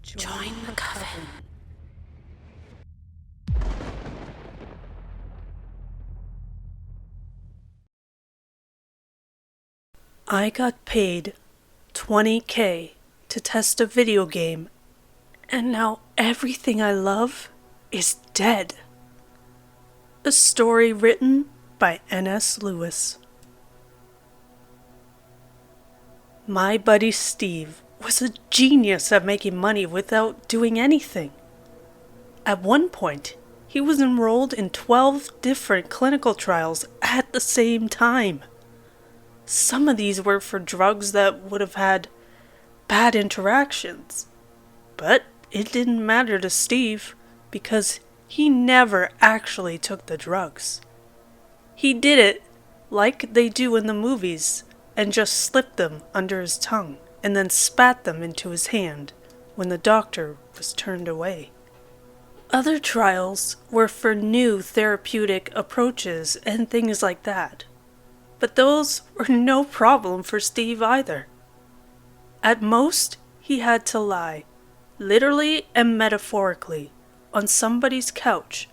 Join the coven. I got paid $20,000 to test a video game, and now everything I love is dead. A story written by nslewis. My buddy Steve was a genius at making money without doing anything. At one point, he was enrolled in 12 different clinical trials at the same time. Some of these were for drugs that would have had bad interactions. But it didn't matter to Steve because he never actually took the drugs. He did it like they do in the movies and just slipped them under his tongue and then spat them into his hand when the doctor was turned away. Other trials were for new therapeutic approaches and things like that. But those were no problem for Steve either. At most, he had to lie, literally and metaphorically, on somebody's couch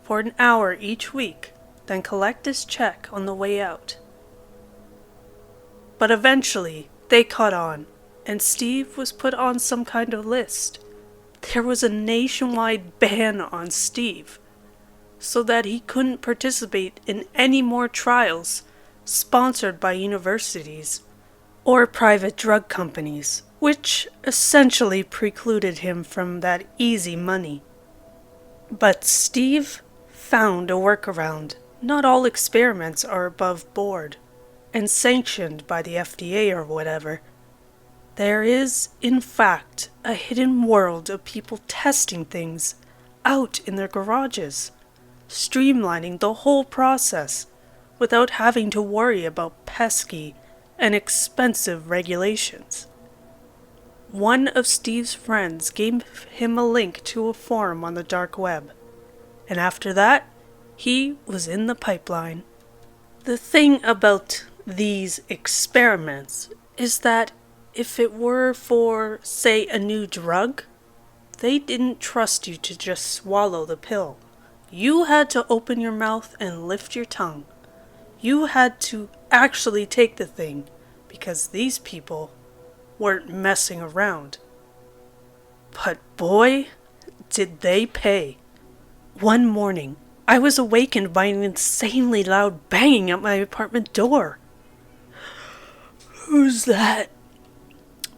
for an hour each week, then collect his check on the way out. But eventually, they caught on, and Steve was put on some kind of list. There was a nationwide ban on Steve, so that he couldn't participate in any more trials sponsored by universities or private drug companies, which essentially precluded him from that easy money. But Steve found a workaround. Not all experiments are above board and sanctioned by the FDA or whatever. There is, in fact, a hidden world of people testing things out in their garages, streamlining the whole process without having to worry about pesky and expensive regulations. One of Steve's friends gave him a link to a forum on the dark web, and after that, he was in the pipeline. The thing about these experiments is that if it were for, say, a new drug, they didn't trust you to just swallow the pill. You had to open your mouth and lift your tongue. You had to actually take the thing because these people weren't messing around. But boy, did they pay. One morning, I was awakened by an insanely loud banging at my apartment door. "Who's that?"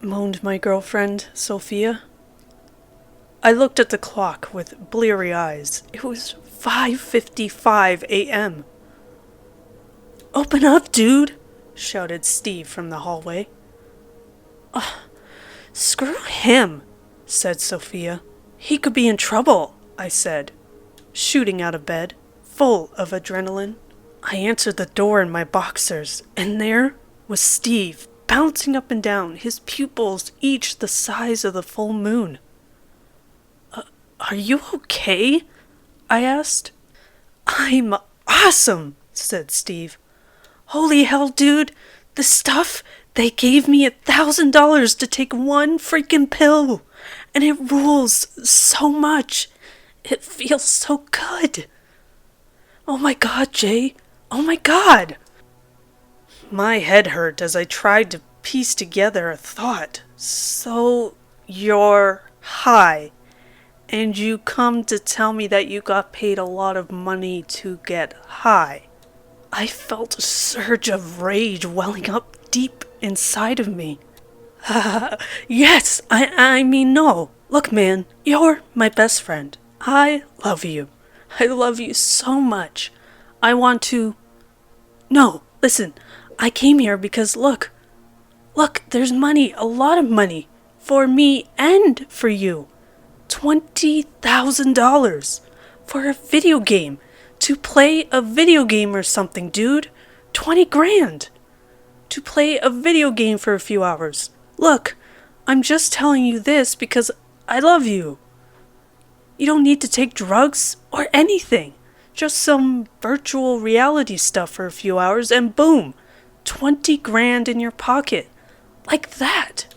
moaned my girlfriend, Sophia. I looked at the clock with bleary eyes. It was 5:55 a.m. "Open up, dude!" shouted Steve from the hallway. "Screw him," said Sophia. "He could be in trouble," I said, shooting out of bed, full of adrenaline. I answered the door in my boxers, and there was Steve, bouncing up and down, his pupils each the size of the full moon. Are you okay?" I asked. "I'm awesome," said Steve. "Holy hell, dude, the stuff, they gave me $1,000 to take one freaking pill, and it rules so much. It feels so good. Oh my God, Jay, oh my God." My head hurt as I tried to piece together a thought. "So, you're high, and you come to tell me that you got paid a lot of money to get high." I felt a surge of rage welling up deep inside of me. Yes, I mean no. Look, man, you're my best friend. I love you. I love you so much. I want to... No, listen, I came here because look, there's money, a lot of money, for me and for you. $20,000 for a video game. To play a video game or something, dude. 20 grand. To play a video game for a few hours. Look, I'm just telling you this because I love you. You don't need to take drugs or anything. Just some virtual reality stuff for a few hours and boom, 20 grand in your pocket. Like that.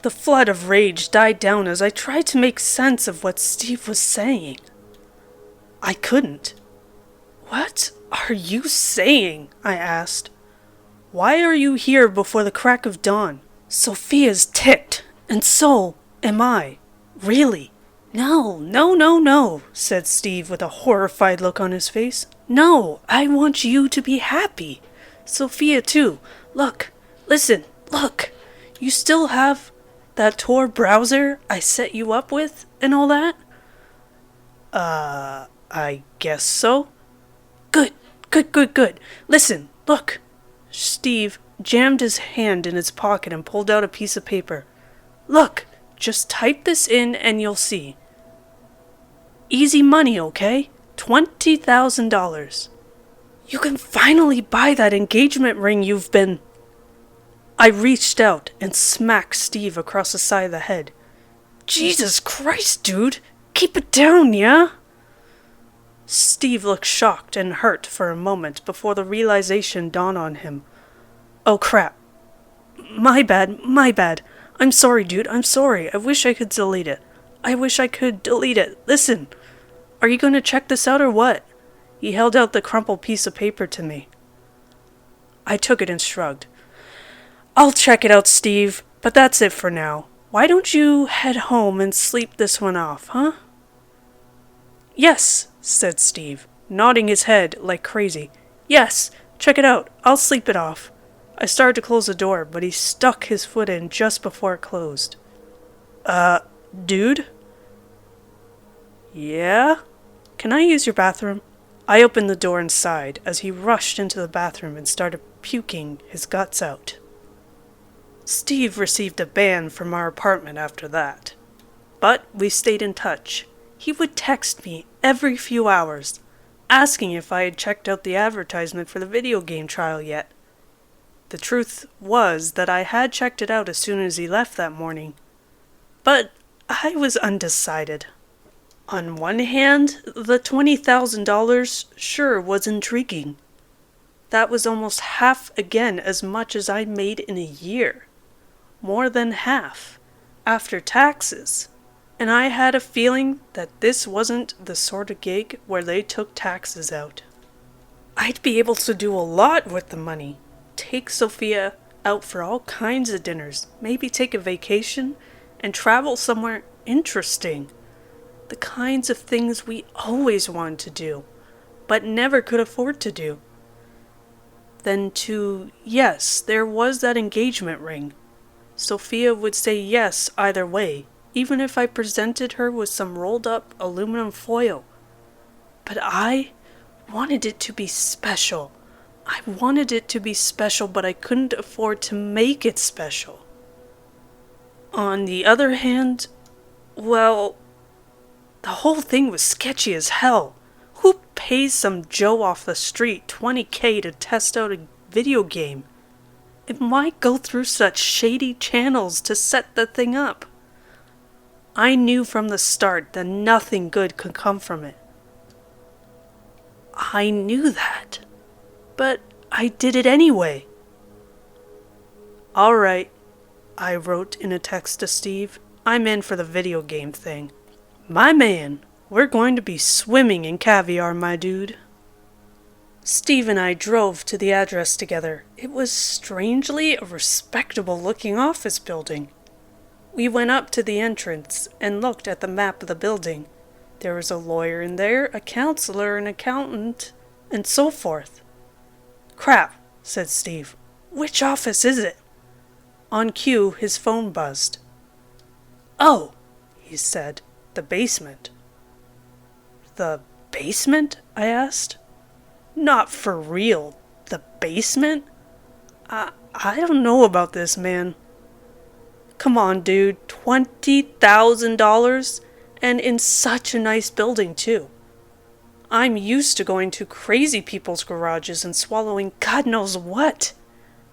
The flood of rage died down as I tried to make sense of what Steve was saying. I couldn't. "What are you saying?" I asked. "Why are you here before the crack of dawn? Sophia's ticked, and so am I. Really?" No, said Steve with a horrified look on his face. "No, I want you to be happy. Sophia too. Look, listen, look. You still have that Tor browser I set you up with and all that?" I guess so." Good. Listen, look." Steve jammed his hand in his pocket and pulled out a piece of paper. "Look, just type this in and you'll see. Easy money, okay? $20,000. You can finally buy that engagement ring you've been..." I reached out and smacked Steve across the side of the head. "Jesus Christ, dude! Keep it down, yeah?" Steve looked shocked and hurt for a moment before the realization dawned on him. "Oh crap. My bad. I'm sorry, dude, I'm sorry. I wish I could delete it. Listen, are you going to check this out or what?" He held out the crumpled piece of paper to me. I took it and shrugged. "I'll check it out, Steve, but that's it for now. Why don't you head home and sleep this one off, huh?" "Yes," said Steve, nodding his head like crazy. "Yes, check it out. I'll sleep it off." I started to close the door, but he stuck his foot in just before it closed. Dude?" "Yeah? Can I use your bathroom?" I opened the door and sighed as he rushed into the bathroom and started puking his guts out. Steve received a ban from our apartment after that. But we stayed in touch. He would text me every few hours, asking if I had checked out the advertisement for the video game trial yet. The truth was that I had checked it out as soon as he left that morning. But I was undecided. On one hand, the $20,000 sure was intriguing. That was almost half again as much as I made in a year. More than half, after taxes. And I had a feeling that this wasn't the sort of gig where they took taxes out. I'd be able to do a lot with the money. Take Sophia out for all kinds of dinners, maybe take a vacation, and travel somewhere interesting. The kinds of things we always wanted to do, but never could afford to do. Then too, yes, there was that engagement ring. Sophia would say yes either way, even if I presented her with some rolled up aluminum foil. But I wanted it to be special. But I couldn't afford to make it special. On the other hand, well, the whole thing was sketchy as hell. Who pays some Joe off the street $20,000 to test out a video game? And why go through such shady channels to set the thing up? I knew from the start that nothing good could come from it. I knew that. But I did it anyway. "All right," I wrote in a text to Steve. "I'm in for the video game thing." "My man, we're going to be swimming in caviar, my dude." Steve and I drove to the address together. It was strangely a respectable-looking office building. We went up to the entrance and looked at the map of the building. There was a lawyer in there, a counselor, an accountant, and so forth. "Crap," said Steve. "Which office is it?" On cue, his phone buzzed. "Oh," he said, "the basement." "The basement?" I asked. "Not for real. The basement? I don't know about this, man." "Come on, dude. $20,000? And in such a nice building, too. I'm used to going to crazy people's garages and swallowing God knows what.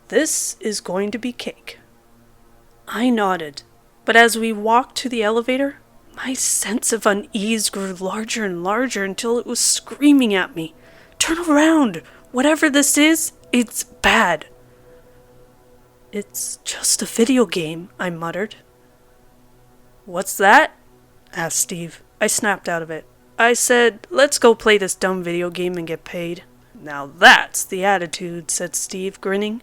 This is going to be cake." I nodded, but as we walked to the elevator, my sense of unease grew larger and larger until it was screaming at me. "Turn around! Whatever this is, it's bad." "It's just a video game," I muttered. "What's that?" asked Steve. I snapped out of it. I said, "Let's go play this dumb video game and get paid." "Now that's the attitude," said Steve, grinning,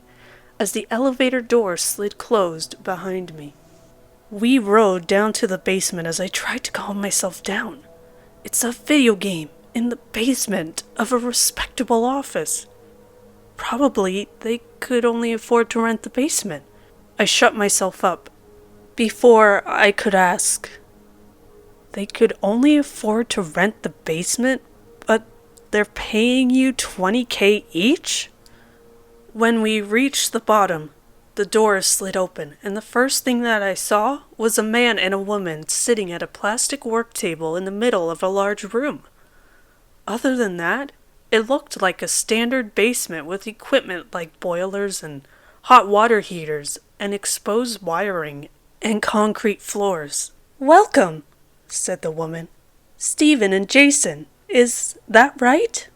as the elevator door slid closed behind me. We rode down to the basement as I tried to calm myself down. It's a video game in the basement of a respectable office. Probably they could only afford to rent the basement. I shut myself up before I could ask. They could only afford to rent the basement, but they're paying you $20,000 each? When we reached the bottom, the door slid open, and the first thing that I saw was a man and a woman sitting at a plastic work table in the middle of a large room. Other than that, it looked like a standard basement with equipment like boilers and hot water heaters and exposed wiring and concrete floors. "Welcome," said the woman. "Steven and Jason, is that right?"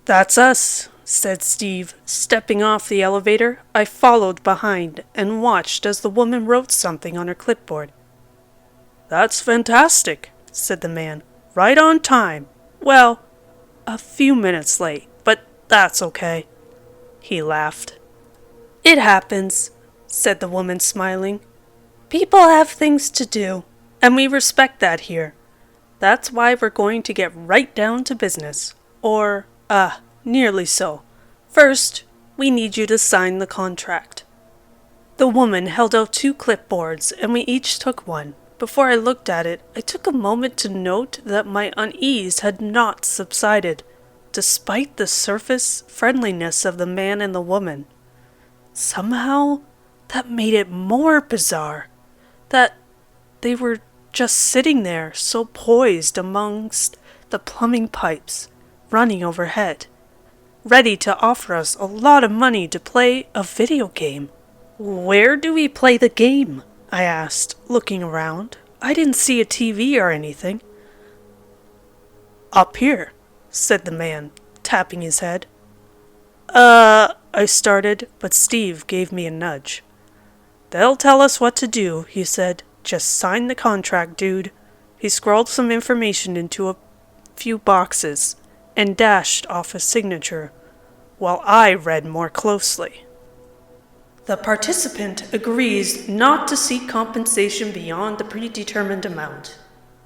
"That's us," said Steve, stepping off the elevator. I followed behind and watched as the woman wrote something on her clipboard. "That's fantastic," said the man. "Right on time. Well, a few minutes late, but that's okay." He laughed. "It happens," said the woman, smiling. "People have things to do, and we respect that here. That's why we're going to get right down to business. Or, nearly so. First, we need you to sign the contract." The woman held out 2 clipboards, and we each took one. Before I looked at it, I took a moment to note that my unease had not subsided, despite the surface friendliness of the man and the woman. Somehow, that made it more bizarre. That they were just sitting there, so poised amongst the plumbing pipes running overhead, ready to offer us a lot of money to play a video game. "Where do we play the game?" I asked, looking around. I didn't see a TV or anything. "Up here," said the man, tapping his head. I started, but Steve gave me a nudge. "They'll tell us what to do," he said. "Just sign the contract, dude." He scrawled some information into a few boxes and dashed off a signature, while I read more closely. "The participant agrees not to seek compensation beyond the predetermined amount.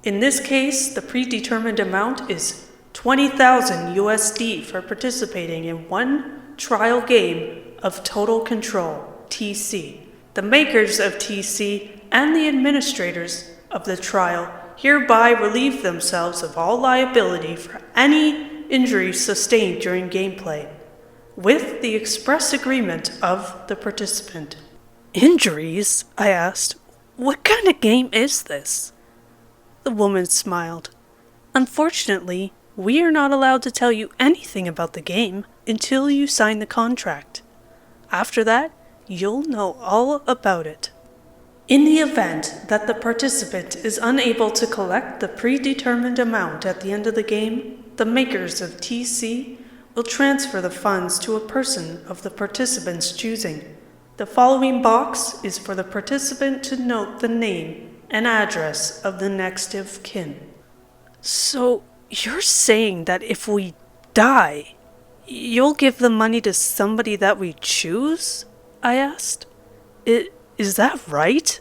In this case, the predetermined amount is $20,000 USD for participating in one trial game of Total Control, TC. The makers of TC and the administrators of the trial hereby relieve themselves of all liability for any injuries sustained during gameplay, with the express agreement of the participant." "Injuries?" I asked. "What kind of game is this?" The woman smiled. "Unfortunately, we are not allowed to tell you anything about the game until you sign the contract. After that, you'll know all about it. In the event that the participant is unable to collect the predetermined amount at the end of the game, the makers of TC will transfer the funds to a person of the participant's choosing. The following box is for the participant to note the name and address of the next of kin." "So, you're saying that if we die, you'll give the money to somebody that we choose?" I asked. Is that right?"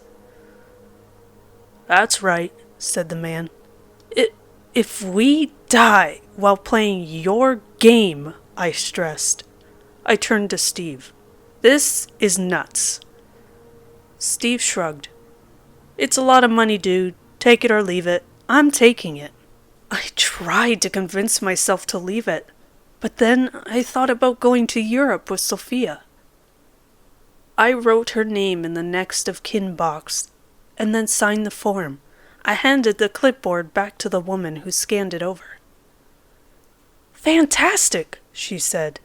"That's right," said the man. If we die while playing your game," I stressed. I turned to Steve. "This is nuts." Steve shrugged. "It's a lot of money, dude. Take it or leave it. I'm taking it." I tried to convince myself to leave it, but then I thought about going to Europe with Sophia. I wrote her name in the next of kin box, and then signed the form. I handed the clipboard back to the woman, who scanned it over. "Fantastic," she said.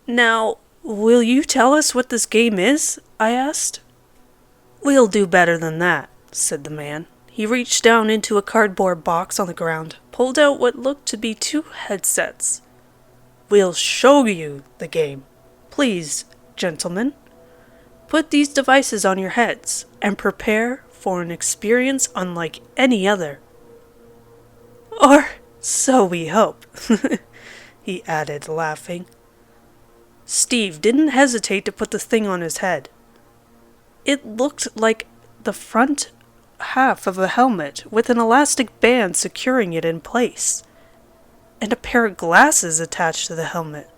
"Now, will you tell us what this game is?" I asked. "We'll do better than that," said the man. He reached down into a cardboard box on the ground, pulled out what looked to be 2 headsets. "We'll show you the game. Please, gentlemen, put these devices on your heads and prepare for an experience unlike any other. Or so we hope, he added, laughing. Steve didn't hesitate to put the thing on his head. It looked like the front half of a helmet with an elastic band securing it in place, and a pair of glasses attached to the helmet.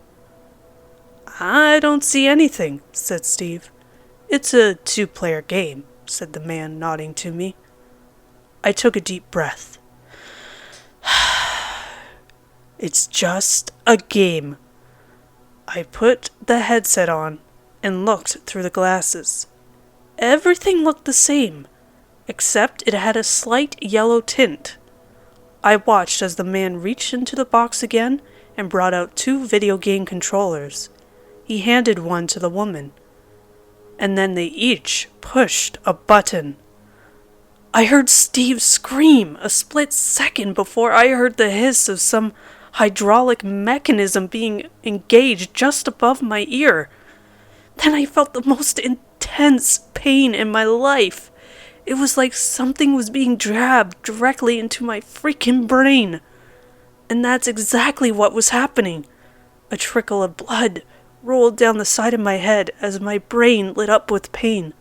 I don't see anything, said Steve. It's a 2-player game, said the man, nodding to me. I took a deep breath. It's just a game. I put the headset on and looked through the glasses. Everything looked the same, except it had a slight yellow tint. I watched as the man reached into the box again and brought out 2 video game controllers. He handed one to the woman, and then they each pushed a button. I heard Steve scream a split second before I heard the hiss of some hydraulic mechanism being engaged just above my ear. Then I felt the most intense pain in my life. It was like something was being jabbed directly into my freaking brain. And that's exactly what was happening. A trickle of blood rolled down the side of my head as my brain lit up with pain.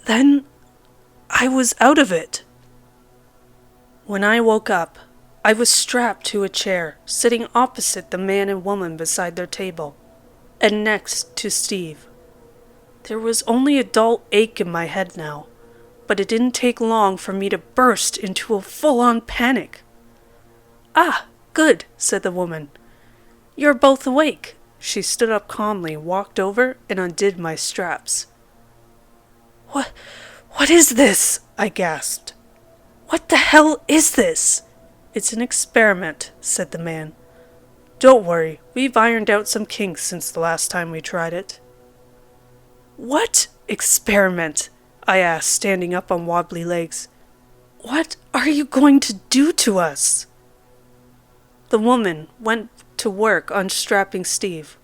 Then I was out of it. When I woke up, I was strapped to a chair, sitting opposite the man and woman beside their table, and next to Steve. There was only a dull ache in my head now, but it didn't take long for me to burst into a full-on panic. Ah, good, said the woman. You're both awake. She stood up calmly, walked over, and undid my straps. What is this? I gasped. What the hell is this? It's an experiment, said the man. Don't worry, we've ironed out some kinks since the last time we tried it. What experiment? I asked, standing up on wobbly legs. What are you going to do to us? The woman went to work unstrapping Steve.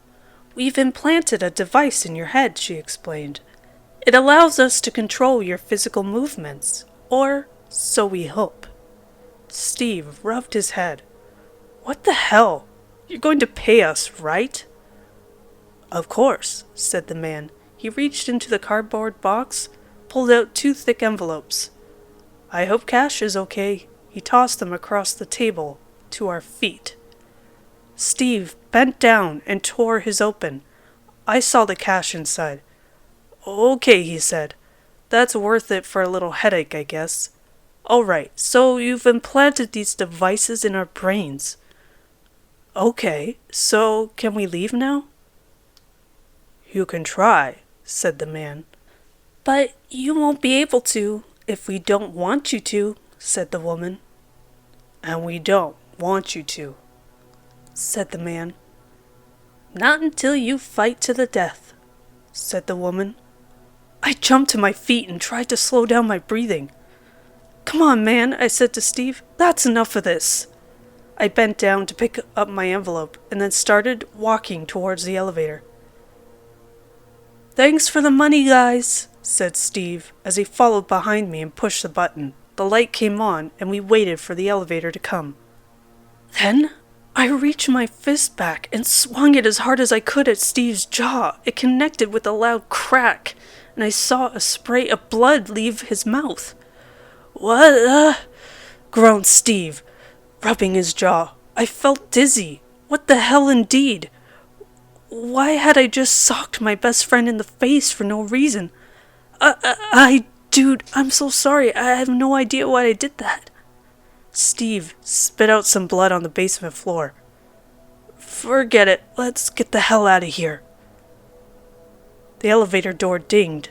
We've implanted a device in your head, she explained. It allows us to control your physical movements, or so we hope. Steve rubbed his head. What the hell? You're going to pay us, right? Of course, said the man. He reached into the cardboard box, pulled out 2 thick envelopes. I hope cash is okay. He tossed them across the table to our feet. Steve bent down and tore his open. I saw the cash inside. Okay, he said. That's worth it for a little headache, I guess. All right, so you've implanted these devices in our brains. Okay, so can we leave now? You can try, said the man. But you won't be able to if we don't want you to, said the woman. And we don't want you to, said the man. Not until you fight to the death, said the woman. I jumped to my feet and tried to slow down my breathing. Come on, man, I said to Steve. That's enough of this. I bent down to pick up my envelope and then started walking towards the elevator. Thanks for the money, guys, said Steve as he followed behind me and pushed the button. The light came on and we waited for the elevator to come. Then I reached my fist back and swung it as hard as I could at Steve's jaw. It connected with a loud crack, and I saw a spray of blood leave his mouth. What groaned Steve, rubbing his jaw. I felt dizzy. What the hell indeed? Why had I just socked my best friend in the face for no reason? Dude, I'm so sorry. I have no idea why I did that. Steve spit out some blood on the basement floor. Forget it. Let's get the hell out of here. The elevator door dinged.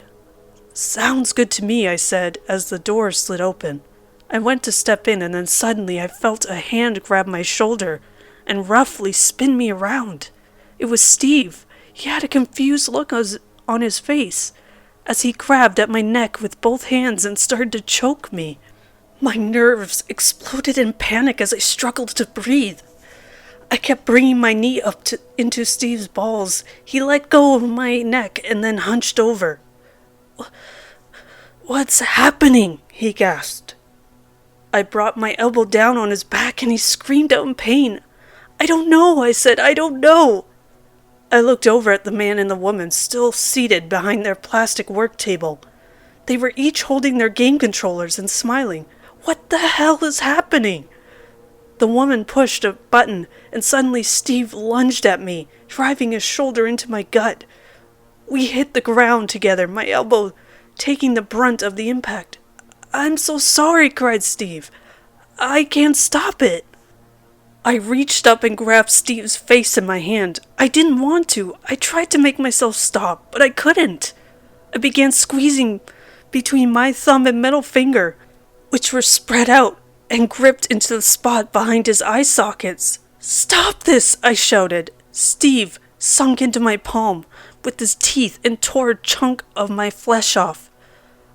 Sounds good to me, I said, as the door slid open. I went to step in, and then suddenly I felt a hand grab my shoulder and roughly spin me around. It was Steve. He had a confused look on his face as he grabbed at my neck with both hands and started to choke me. My nerves exploded in panic as I struggled to breathe. I kept bringing my knee up into Steve's balls. He let go of my neck and then hunched over. "What's happening?" he gasped. I brought my elbow down on his back and he screamed out in pain. "I don't know," I said, "I don't know." I looked over at the man and the woman still seated behind their plastic work table. They were each holding their game controllers and smiling. What the hell is happening? The woman pushed a button and suddenly Steve lunged at me, driving his shoulder into my gut. We hit the ground together, my elbow taking the brunt of the impact. "I'm so sorry," cried Steve. "I can't stop it." I reached up and grabbed Steve's face in my hand. I didn't want to. I tried to make myself stop, but I couldn't. I began squeezing between my thumb and middle finger, which were spread out and gripped into the spot behind his eye sockets. "Stop this!" I shouted. Steve sunk into my palm with his teeth and tore a chunk of my flesh off.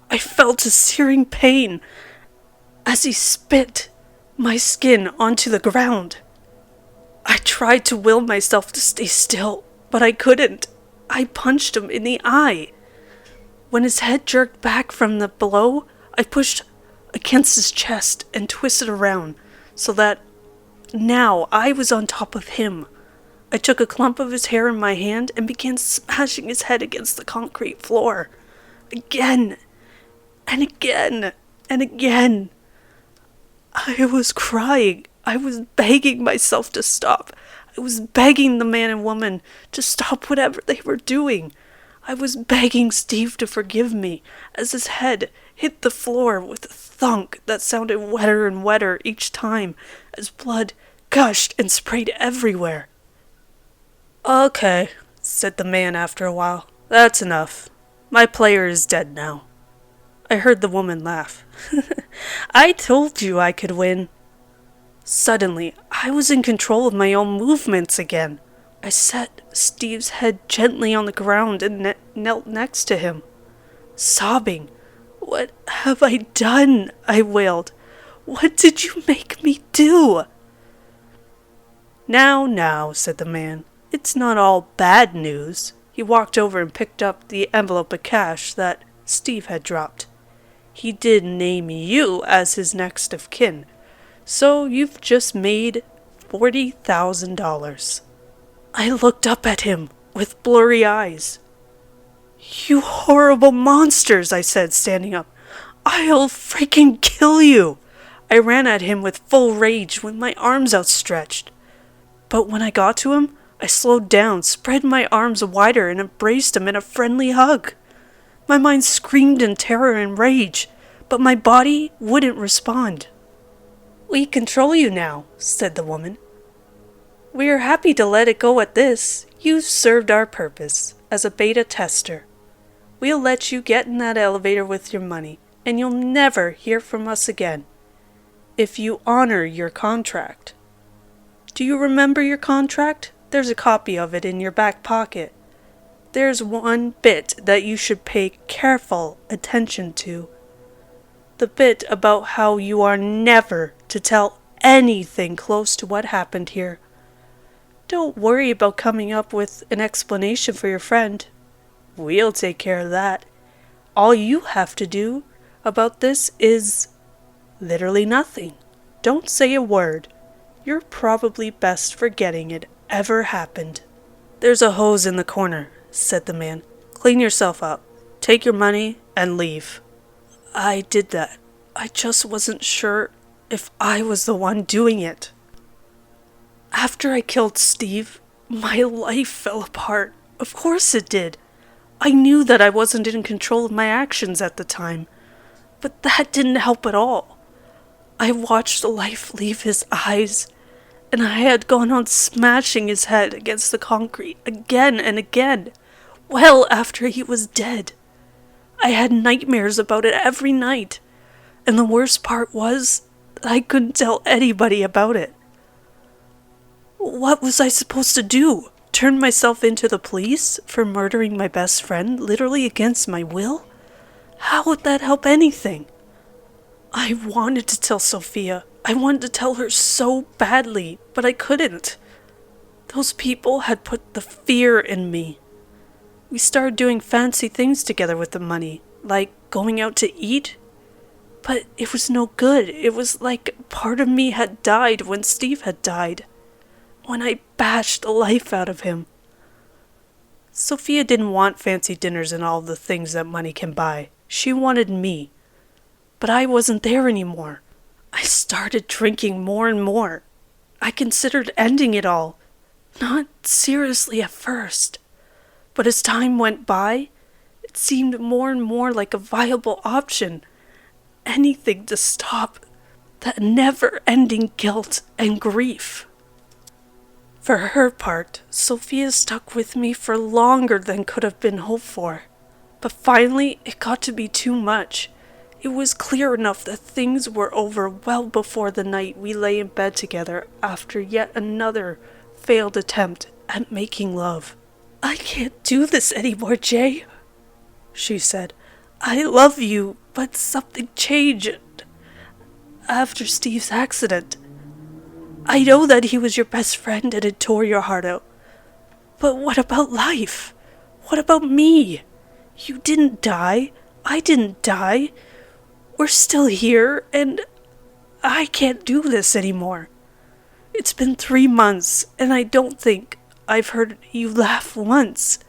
I felt a searing pain as he spit my skin onto the ground. I tried to will myself to stay still, but I couldn't. I punched him in the eye. When his head jerked back from the blow, I pushed against his chest and twisted around so that now I was on top of him. I took a clump of his hair in my hand and began smashing his head against the concrete floor. Again, and again, and again. I was crying. I was begging myself to stop. I was begging the man and woman to stop whatever they were doing. I was begging Steve to forgive me as his head hit the floor with a thunk that sounded wetter and wetter each time as blood gushed and sprayed everywhere. "Okay," said the man after a while. "That's enough. My player is dead now." I heard the woman laugh. "I told you I could win." Suddenly, I was in control of my own movements again. I set Steve's head gently on the ground and knelt next to him, sobbing. "What have I done?" I wailed. "What did you make me do?" Now, said the man. "It's not all bad news." He walked over and picked up the envelope of cash that Steve had dropped. "He did name you as his next of kin, so you've just made $40,000. I looked up at him with blurry eyes. "You horrible monsters," I said, standing up. "I'll freaking kill you." I ran at him with full rage with my arms outstretched. But when I got to him, I slowed down, spread my arms wider, and embraced him in a friendly hug. My mind screamed in terror and rage, but my body wouldn't respond. "We control you now," said the woman. "We're happy to let it go at this. You've served our purpose as a beta tester. We'll let you get in that elevator with your money, and you'll never hear from us again, if you honor your contract. Do you remember your contract? There's a copy of it in your back pocket. There's one bit that you should pay careful attention to. The bit about how you are never to tell anything close to what happened here. Don't worry about coming up with an explanation for your friend. We'll take care of that. All you have to do about this is literally nothing. Don't say a word. You're probably best forgetting it ever happened." "There's a hose in the corner," said the man. "Clean yourself up. Take your money and leave." I did that. I just wasn't sure if I was the one doing it. After I killed Steve, my life fell apart. Of course it did. I knew that I wasn't in control of my actions at the time, but that didn't help at all. I watched the life leave his eyes, and I had gone on smashing his head against the concrete again and again, well after he was dead. I had nightmares about it every night, and the worst part was that I couldn't tell anybody about it. What was I supposed to do? Turn myself into the police for murdering my best friend, literally against my will? How would that help anything? I wanted to tell Sophia. I wanted to tell her so badly, but I couldn't. Those people had put the fear in me. We started doing fancy things together with the money, like going out to eat. But it was no good. It was like part of me had died when Steve had died, when I bashed the life out of him. Sophia didn't want fancy dinners and all the things that money can buy. She wanted me. But I wasn't there anymore. I started drinking more and more. I considered ending it all. Not seriously at first. But as time went by, it seemed more and more like a viable option. Anything to stop that never-ending guilt and grief. For her part, Sophia stuck with me for longer than could have been hoped for. But finally, it got to be too much. It was clear enough that things were over well before the night we lay in bed together after yet another failed attempt at making love. "I can't do this anymore, Jay," she said. "I love you, but something changed after Steve's accident. I know that he was your best friend and it tore your heart out. But what about life? What about me? You didn't die. I didn't die. We're still here, and I can't do this anymore. It's been 3 months, and I don't think I've heard you laugh once.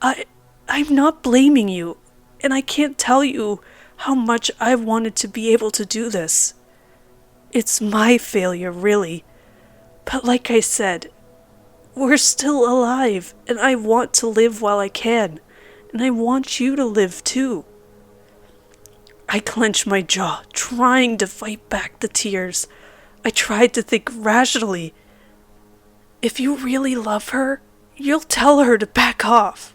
I'm not blaming you, and I can't tell you how much I've wanted to be able to do this. It's my failure, really. But like I said, we're still alive, and I want to live while I can, and I want you to live too." I clenched my jaw, trying to fight back the tears. I tried to think rationally. If you really love her, you'll tell her to back off.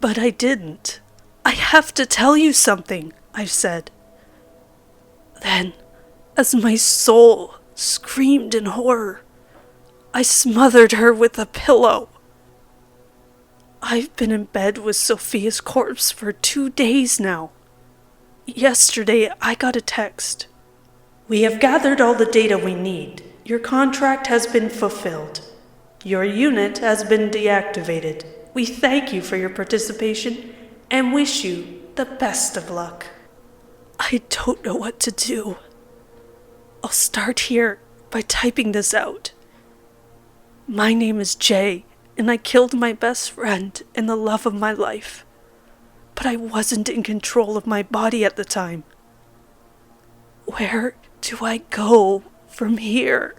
But I didn't. "I have to tell you something," I said. Then, as my soul screamed in horror, I smothered her with a pillow. I've been in bed with Sophia's corpse for 2 days now. Yesterday, I got a text. "We have gathered all the data we need. Your contract has been fulfilled. Your unit has been deactivated. We thank you for your participation and wish you the best of luck." I don't know what to do. I'll start here by typing this out. My name is Jay, and I killed my best friend and the love of my life. But I wasn't in control of my body at the time. Where do I go from here?